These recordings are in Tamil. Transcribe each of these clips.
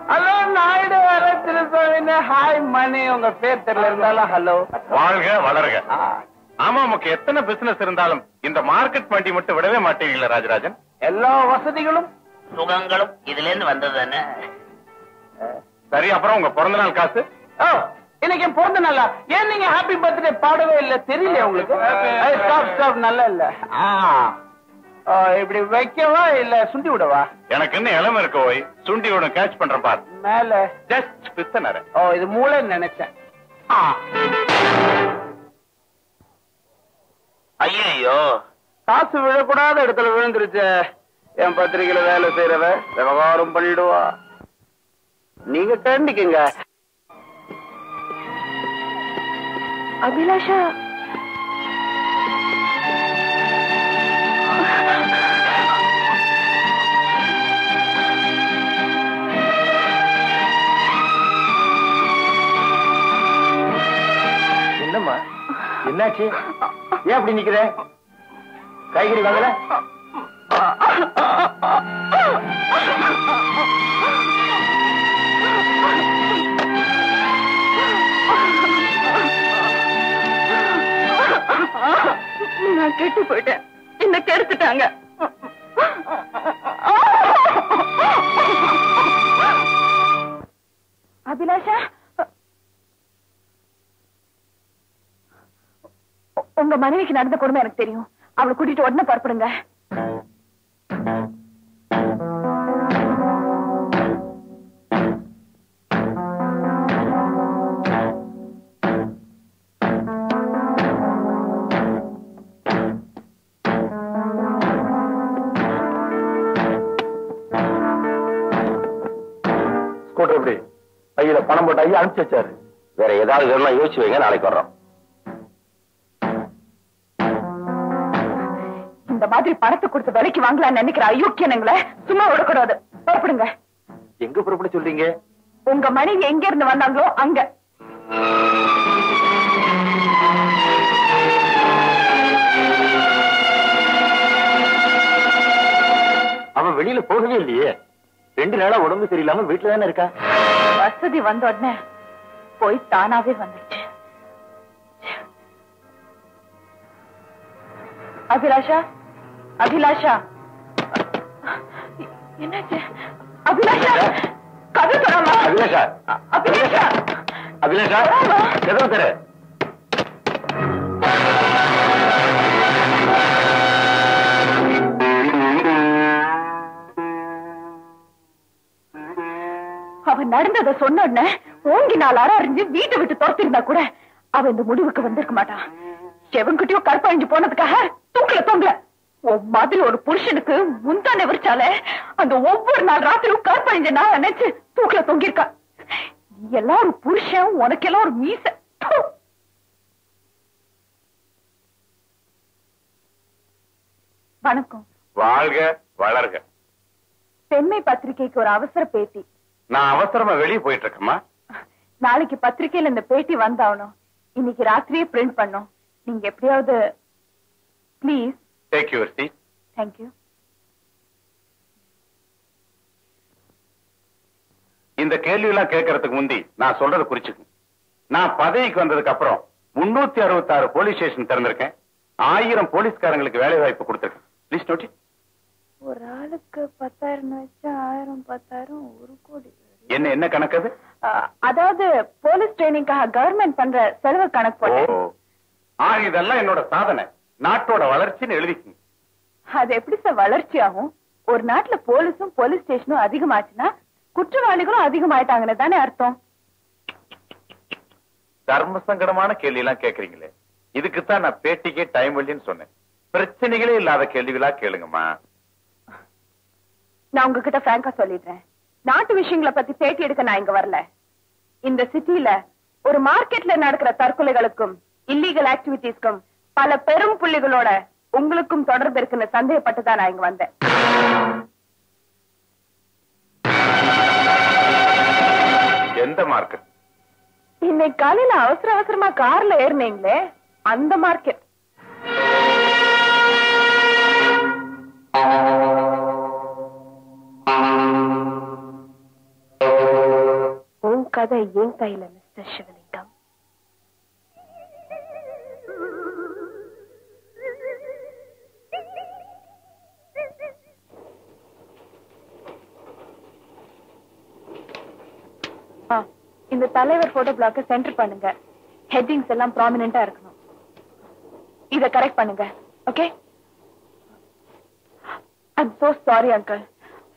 ஹலோ நாயுடு திருசாமி. ஹாய் மணி. உங்க பேர் தெரியல இருந்தாலும் ஹலோ. வாழ்க வளருக. ஆமா, நமக்கு எத்தனை பிசினஸ் இருந்தாலும் இந்த மார்க்கெட் மண்டி மட்டும் விடவே மாட்டீங்களா ராஜராஜன்? எல்லா வசதிகளும் சுகங்களும் இதுல இருந்து வந்தது. சரி, அப்புறம் உங்க பிறந்த நாள் காசு? இன்னைக்கு என் பிறந்த நாளா? ஏன் நீங்க ஹாப்பி பர்த்டே பாடவே இல்ல? தெரியல உங்களுக்கு? ஸ்டாப் நல்லா இல்ல. இப்படி வைக்கவா இல்ல சுண்டி விடவா? எனக்கு இன்னும் இளம இருக்க போய் சுண்டி விட கேட்ச் பண்றேன் பாரு. மேல ஜஸ்ட் பித்தனர. இது மூளைன்னு நினைச்சேன். ஐயோ, காசு விழக்கூடாத இடத்துல விழுந்துருச்சு. என் பத்திரிகையில வேலை செய்யறவ விவகாரம் பண்ணிடுவா. நீங்க கண்டிக்குங்க. அபிலாஷா, என்னம்மா என்னாச்சு? ஏன் அப்படி நிக்கிற? காய்கறி வாங்கல? நான் கெட்டு போயிட்டேன். என்ன கெடுத்துட்டாங்க. அபிலாஷா, உங்க மனைவிக்கு நடந்த கொடுமை எனக்கு தெரியும். அவளை கூட்டிட்டு உடனே புறப்படுங்க. ஸ்கூட்டர் எப்படி? கையில பணம் போட்டு ஐயா அனுப்பிச்சு வச்சாரு. வேற ஏதாவது வேணும்னா யோசிச்சு வைங்க, நாளைக்கு வர்றோம். இந்த மாதிரி பணத்தை கொடுத்து விலைக்கு வாங்கலாம்னு நினைக்கிற அயோக்கியனுங்களை சும்மா விடக்கூடாது. புறப்படுங்க. எங்க புறப்பட சொல்றீங்க? உங்க மனைவி எங்க இருந்து வந்தாங்களோ அங்க. அவன் வெளியில போகவே இல்லையே. 2 நாளா உடம்பு சரியில்லாம வீட்டுல தானே இருக்கா. வசதி வந்த உடனே போய் தானாவே வந்துச்சு. அபிலாஷா, அபிலாஷா, என்னாச்சு? அபிலாஷா, கதை சொல்லாமா? அபிலாஷா, அபிலாஷா, அபிலாஷா, எதுவும் தர. அவன் நடந்ததை சொன்ன உடனே ஓங்கி 4 அரை அறிஞ்சு வீட்டை விட்டு துரத்திருந்தா கூட அவன் இந்த முடிவுக்கு வந்திருக்க மாட்டான். செவன்கிட்டயோ கற்பழிஞ்சு போனதுக்காக தூக்கல தொங்கல. மாதிரி ஒரு புருஷனுக்கு முந்தானே விரிச்சாலே அந்த ஒவ்வொரு நாள் ராத்திரியும் கற்பழிஞ்ச நான் நினைச்சு தூக்கல தொங்கிருக்கா. எல்லாம் ஒரு புருஷன், உனக்கெல்லாம் ஒரு மீச. வணக்கம். வாழ்க வளர்க. பெண்மை பத்திரிகைக்கு ஒரு அவசர பேட்டி. நான் அவசரமா வெளியே போயிட்டு இருக்கேம்மா. நாளைக்கு பத்திரிகையில இந்த பேட்டி வந்தாகணும். இன்னைக்கு ராத்திரியே பிரிண்ட் பண்ணோம். நீங்க எப்படியாவது please. Take your seat. Thank you. இந்த கேள்வி எல்லாம் கேட்கறதுக்கு முந்தி நான் சொல்றதை குறிச்சுக்கு. நான் பதவிக்கு வந்ததுக்கு அப்புறம் 366 போலீஸ் ஸ்டேஷன் திறந்திருக்கேன். 1000 போலீஸ்காரங்களுக்கு வேலை வாய்ப்பு கொடுத்திருக்கேன். Please note. ஒரு ஆளுக்கு 10,000 வச்சா 1000 10,000 1 கோடி. என்ன கணக்கு? அதாவது போலீஸ் ட்ரைனிங்காக கவர்மெண்ட் பண்ற செலவு கணக்கு போட்டு. இதெல்லாம் என்னோட சாதனை, நாட்டோட வளர்ச்சின்னு எழுதிக்குங்க. அது எப்படி சார் வளர்ச்சி ஆகும்? ஒரு நாட்டுல போலீஸும் போலீஸ் ஸ்டேஷனும் அதிகமாச்சுன்னா குற்றவாளிகளும் அதிகமாயிட்டாங்கன்னு தானே அர்த்தம். தர்ம சங்கடமான கேள்வி எல்லாம் கேக்குறீங்களே, இதுக்குத்தான் நான் பேட்டிக்கே டைம் இல்லைன்னு சொன்னேன். பிரச்சனைகளே இல்லாத கேள்விகளா கேளுங்கம்மா. நான் உங்ககிட்ட பிராங்கா சொல்லிடுறேன். நாட்டு விஷயங்களை பத்தி பேட்டி எடுக்க நான் இங்க வரல. இந்த சிட்டில ஒரு மார்க்கெட்ல நடக்கிற தற்கொலைகளுக்கும் இல்லீகல் ஆக்டிவிட்டிஸ்க்கும் பல பெரும் புள்ளிகளோட உங்களுக்கும் தொடர்பு இருக்குன்னு சந்தேகப்பட்டுதான் நான் இங்க வந்தேன். எந்த மார்க்கெட்? இன்னைக்கு காலையில அவசர அவசரமா கார்ல ஏறினீங்களே அந்த மார்க்கெட். கதை என் கையில மிஸ்டர் சிவலிங்கம். இந்த தலைவர் போட்டோ பிளாக்க சென்டர் பண்ணுங்க. ஹெட்டிங்ஸ் எல்லாம் ப்ராமினென்ட்டா இருக்கணும். இத கரெக்ட் பண்ணுங்க. Okay? I'm so sorry uncle.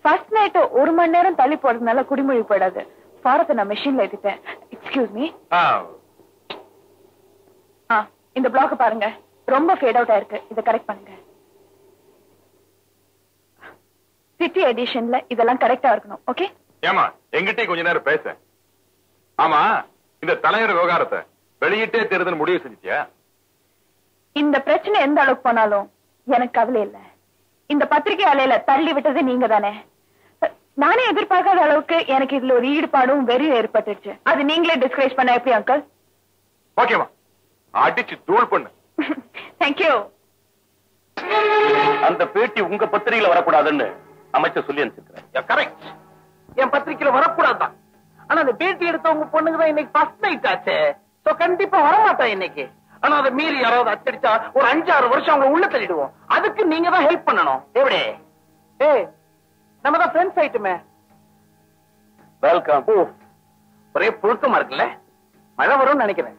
First night 1 மணி நேரம் தள்ளி போறதுனால குடிமொழி போயிடாது. பாரத்தை நான் மெஷின்ல ஏத்திட்டேன். Excuse me. இந்த பிளாக் பாருங்க, ரொம்ப ஃபேட் அவுட் ஆயிருக்கு. இத கரெக்ட் பண்ணுங்க. சிட்டி எடிஷன்ல இதெல்லாம் கரெக்டா இருக்கணும். ஓகே? ஏமா எங்கிட்டே கொஞ்ச நேரம் பேச. ஆமா, இந்த தலைவர் விவகாரத்தை வெளியிட்டே தேர்தல் முடிவு செஞ்சிட்டியா? இந்த பிரச்சனை எந்த அளவுக்கு போனாலும் எனக்கு கவலை இல்ல. இந்த பத்திரிகை அலையில தள்ளி விட்டது நீங்க தானே. நானே எதிர்பார்க்காத அளவுக்கு எனக்கு இதுல ஒரு ஈடுபாடும் வெறியும் ஏற்பட்டுச்சு. அது நீங்களே டிஸ்கரேஜ் பண்ண எப்படி அங்கிள்? ஓகேமா, அடிச்சு தூள் பண்ணு. தேங்க்யூ. அந்த பேட்டி உங்க பத்திரிகையில வரக்கூடாதுன்னு அமைச்சர் சொல்லி அனுப்பிச்சிருக்கிறேன். கரெக்ட். என் பத்திரிக்கையில வரக்கூடாதுதான். ஆனா அந்த பேட்டி எடுத்த உங்க பொண்ணுங்க தான் இன்னைக்கு ஃபர்ஸ்ட் நைட் ஆச்சு. சோ கண்டிப்பா வரமாட்டேன் இன்னைக்கு. ஆனா அதை மீறி யாராவது அச்சடிச்சா ஒரு 5-6 வருஷம் அவங்க உள்ள தள்ளிடுவோம். அதுக்கு நீங்க தான் ஹெல்ப் பண்ணணும். எப்படி? நம்ம தான் ஃப்ரெண்ட்ஸ் ஆயிட்டுமே. வெல்கம். ஒரே புழுக்கமா இருக்குல்ல? மழை வரும்னு நினைக்கிறேன்.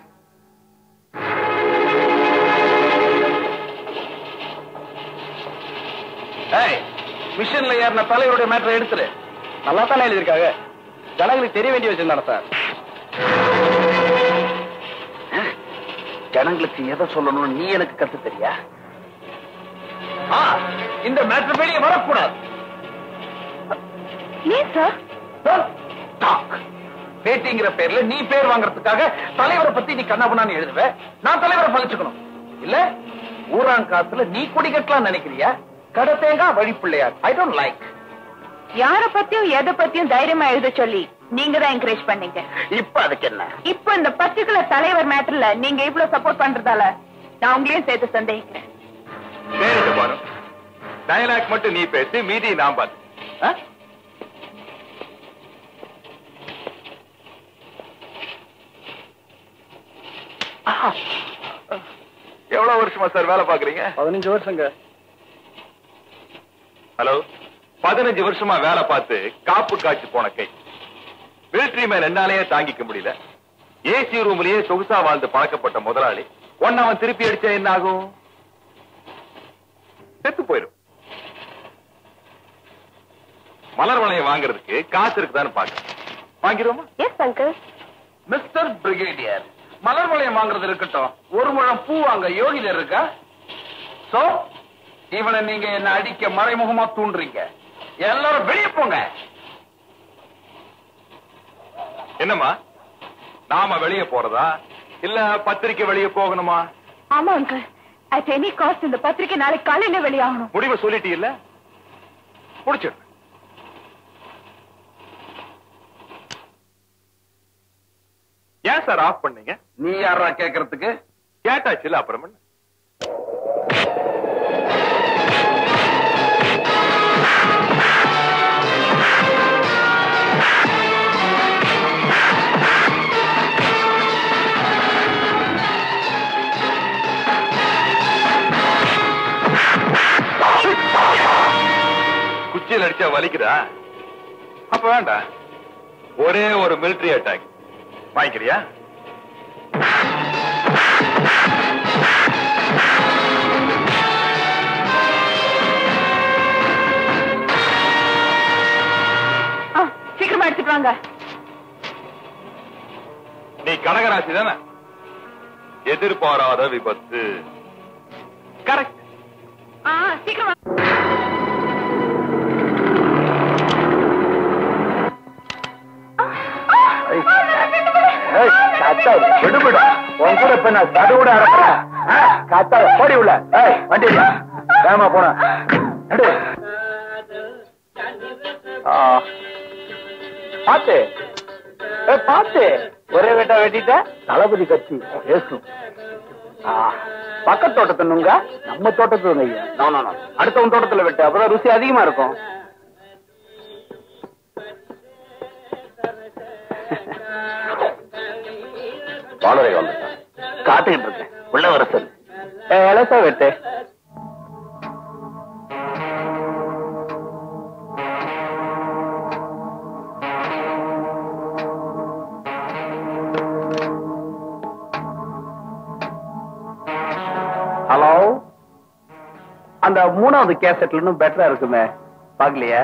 மிஷன்ல ஏறின தலைவருடைய மேட்டரை எடுத்துரு. நல்லா தானே எழுதியிருக்காங்க. ஜனங்களுக்கு தெரிய வேண்டிய விஷயம் தானே சார். ஜனங்களுக்கு எதை சொல்லணும்னு நீ எனக்கு கத்து தெரியா? இந்த மேட்டர் வெளியே வரக்கூடாது. ஏன் சார்? பேட்டிங்கிற பேர்ல நீ பேர் வாங்கறதுக்காக தலைவரை பத்தி நீ கண்ணாபுண்ணான்னு எழுதுவ. நான் தலைவரை பழிச்சுக்கணும் இல்ல? ஊரான் காசுல நீ குடி கட்டலாம் நினைக்கிறியா? கடை தேங்காய் வழிப்பிள்ளையார். I don't like. யார பத்தியும் எதை பத்தியும் தைரியமா எழுத சொல்லி நீங்க தான் என்கரேஜ் பண்ணீங்க. இப்ப அதுக்கு என்ன? இப்ப இந்த பர்டிகுலர் தலைவர் மேட்டர்ல நீங்க இவ்வளவு சப்போர்ட் பண்றதால நான் உங்களையும் சேர்த்து சந்தேகிக்கிறேன். நேரிட்டு பாரு. டயலாக் மட்டும் நீ பேசி, மீதி நான் பார்த்து. எவ்வளவு வருஷமா சார் வேலை பாக்குறீங்க? 15 வருஷங்க. ஹலோ, 15 வருஷமா வேலை பார்த்து காப்பு காய்ச்சி போன கை. மிலிட்டரி மேல என்னாலேயே தாங்கிக்க முடியல. ஏசி ரூம்லயே சொகுசா வாழ்ந்து பழக்கப்பட்ட முதலாளி ஒன்னு அவன் திருப்பி அடிச்சா என்ன ஆகும்? செத்து போயிடும். மலர் வளையம் வாங்குறதுக்கு காசு இருக்குதான்னு பாக்க வாங்கிடுவோமா? Yes uncle. மிஸ்டர் பிரிகேடியர், மலர் வளையம் வாங்குறது இருக்கட்டும், 1 முழம் பூ வாங்க யோகிதர் இருக்கா? சோ இவனை நீங்க என்ன அடிக்க மறைமுகமா தூண்டுறீங்க. எல்லாரும் வெளியே போங்க. என்னம்மா, நாம வெளியே போறதா இல்ல பத்திரிக்கை வெளியே போகணுமா? ஆமா அங்கிள். அட் எனி காஸ்ட் இந்த பத்திரிக்கை நாளைக்கு காலையில வெளியாகணும். முடிவை சொல்லிட்டு இல்ல? முடிச்சிடு. ஏன் சார் ஆஃப் பண்ணீங்க? நீ யாரா கேக்குறதுக்கு? கேட்டாச்சு இல்ல, அப்புறம் என்ன? குச்சியில் அடிச்சா வலிக்குதா? அப்ப வேண்டாம், ஒரே ஒரு மிலிட்டரி அட்டாக் வாங்கிக்கிறியா? சீக்கிரமா எடுத்துட்டு வாங்க. நீ கனகராசி தானே? எதிர்பாராத விபத்து. கரெக்ட். சீக்கிரமா. விடுபடும். உன் கூட இப்ப நான் தடு கூட அறக்கிறேன். காத்தா போடி உள்ள வண்டி வேகமா போன. பாத்து பாத்து ஒரே வெட்டா வெட்டிட்ட. தளபதி கட்சி பேசும். பக்கத்து தோட்டத்துனுங்க, நம்ம தோட்டத்து அடுத்தவன் தோட்டத்துல வெட்டு, அப்பதான் ருசி அதிகமா இருக்கும். வானரை வந்துட்டான். காத்துக்கிட்டு இருக்கேன். உள்ள வர சொல்லு. எலசா வெட்டு. ஹலோ, அந்த 3வது கேசட்ல இன்னும் பெட்டரா இருக்குமே, பாக்கலையா?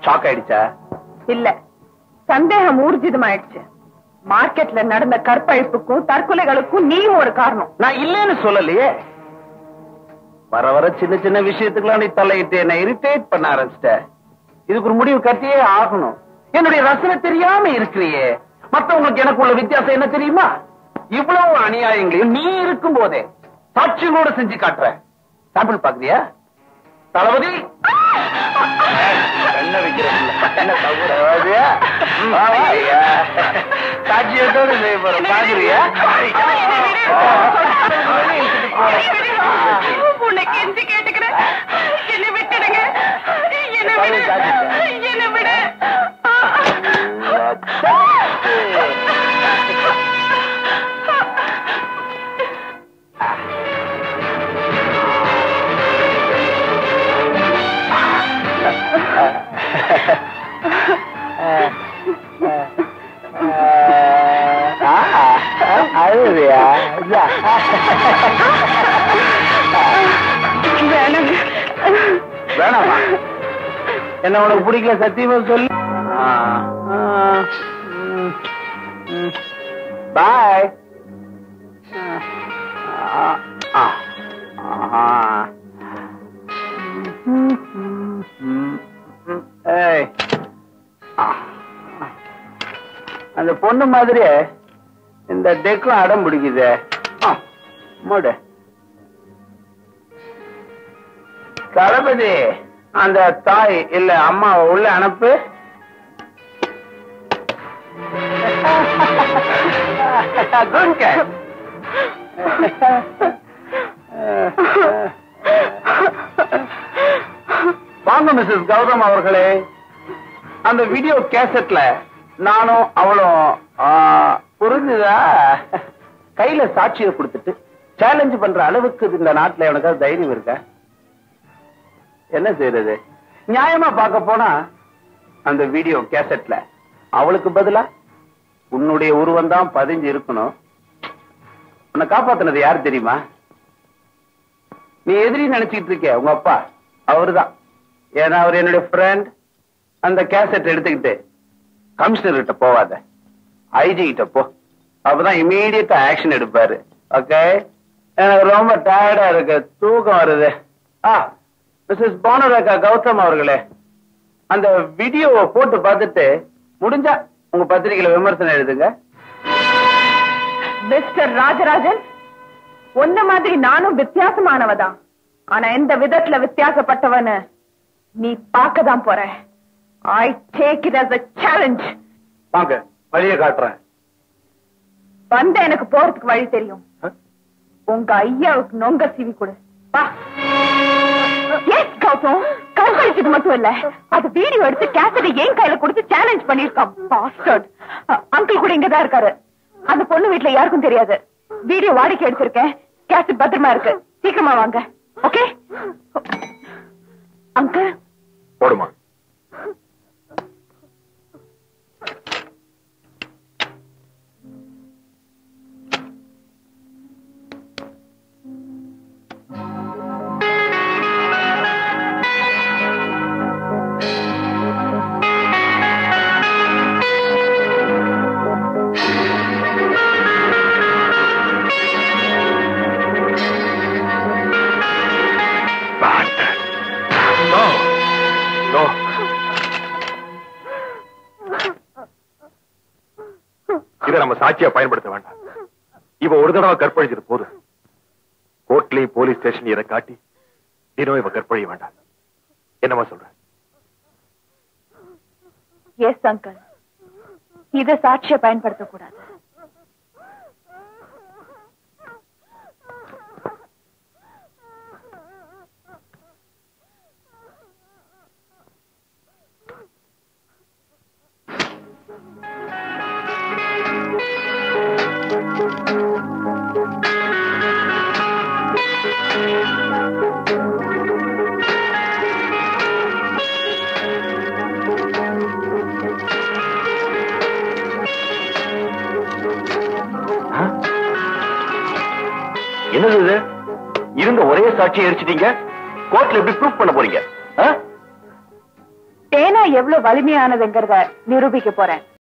ஷாக் ஆயிடுச்சா? இல்ல, சந்தேகம் ஊர்ஜிதமாயிடுச்சு. மார்க்கெட்ல நடந்த கற்பழிப்புக்கும் தற்கொலைகளுக்கும் நீயும் ஒரு காரணம். நான் இல்லைன்னு சொல்லலையே. வர வர சின்ன சின்ன விஷயத்துக்குலாம் நீ தலையிட்டு என்ன இரிட்டேட் பண்ண ஆரம்பிச்சிட்ட. இதுக்கு ஒரு முடிவு கட்டியே ஆகணும். என்னுடைய ரசனை தெரியாம இருக்கிறியே. மத்தவங்களுக்கு எனக்கு உள்ள வித்தியாசம் என்ன தெரியுமா? இவ்வளவு அநியாயங்களையும் நீ இருக்கும் போதே சாட்சிகளோட செஞ்சு காட்டுற. சாம்பிள் பாக்குறியா? தளபதி என்ன சாட்சியோட செய்ய போற பாக்குறியா? உன்னை கெஞ்சி கேட்டுக்கிறேன், என்ன விட்டுடுங்க, என்ன விடு, என்ன விடு. அழுவியா? வேணாமா? என்ன உனக்கு பிடிக்கல? சத்தியமா சொல்லு. பாய். அந்த பொண்ணு மாதிரியே இந்த டெக்கும் அடம் பிடிக்குது. மூடு. தளபதி, அந்த தாய் இல்ல அம்மாவை உள்ள அனுப்பு. வாங்க மிஸ்ஸஸ் கௌதம் அவர்களே. அந்த வீடியோ கேசட்ல நானும் அவளும் புரிஞ்சுதா? கையில சாட்சியை கொடுத்துட்டு சேலஞ்ச் பண்ற அளவுக்கு இந்த நாட்டுல எனக்கு தைரியம் இருக்க? என்ன செய்யறது? நியாயமா பார்க்க போனா அந்த வீடியோ கேசட்ல அவளுக்கு பதிலா உன்னுடைய உருவம் தான் பதிஞ்சு இருக்கணும். உன்னை காப்பாத்தினது யாரு தெரியுமா? நீ எதிரி நினைச்சிட்டு இருக்க உங்க அப்பா. அவருதான். ஏன்னா அவர் என்னுடைய ஃப்ரெண்ட். அந்த கேசட் எடுத்துக்கிட்டு கமிஷனர் கிட்ட போவாத, ஐஜி கிட்ட போ. அப்பதான் இமீடியட்டா ஆக்ஷன் எடுப்பாரு. ஓகே? எனக்கு ரொம்ப டயர்டா இருக்கு, தூக்கம் வருது. மிஸ்ஸஸ் பானுரேகா கௌதம் அவர்களே, அந்த வீடியோவை போட்டு பார்த்துட்டு முடிஞ்சா உங்க பத்திரிகையில விமர்சனம் எழுதுங்க. மிஸ்டர் ராஜராஜன், உன்ன மாதிரி நானும் வித்தியாசமானவதான். ஆனா எந்த விதத்துல வித்தியாசப்பட்டவன்னு நீ பார்க்கதான் போற. I take it as a challenge. வாங்க, வழியை காட்டுறேன். வந்த எனக்கு போறதுக்கு வழி தெரியும். உங்க ஐயாவுக்கு நொங்க சீவி கொடு. கௌதம், கற்பழிச்சது மட்டும் இல்ல, அது வீடியோ எடுத்து கேசட்டை ஏன் கையில கொடுத்து சேலஞ்ச் பண்ணிருக்கான். பாஸ்டர்ட். அங்கிள் கூட இங்கதான் இருக்காரு. அந்த பொண்ணு வீட்டுல யாருக்கும் தெரியாது. வீடியோ வாடகை எடுத்திருக்கேன். கேசட் பத்திரமா இருக்கு. சீக்கிரமா வாங்க. Okay uncle? போடுமா. இதை நம்ம சாட்சியா பயன்படுத்த வேண்டாம். இவ ஒரு தடவை கற்பழிச்சது போதும். கோர்ட்லயும் போலீஸ் ஸ்டேஷன் இதை காட்டி தினம் இவ கற்பழிய வேண்டாம். என்னமா சொல்ற? எஸ் அங்கிள், இதை சாட்சியை பயன்படுத்த கூடாது. என்னது இது? இருந்த ஒரே சாட்சியை எரிச்சிட்டீங்க. கோர்ட்ல எப்படி ப்ரூஃப் பண்ண போறீங்க? பேனா எவ்வளவு வலிமையானதுங்கிறத நிரூபிக்க போறேன்.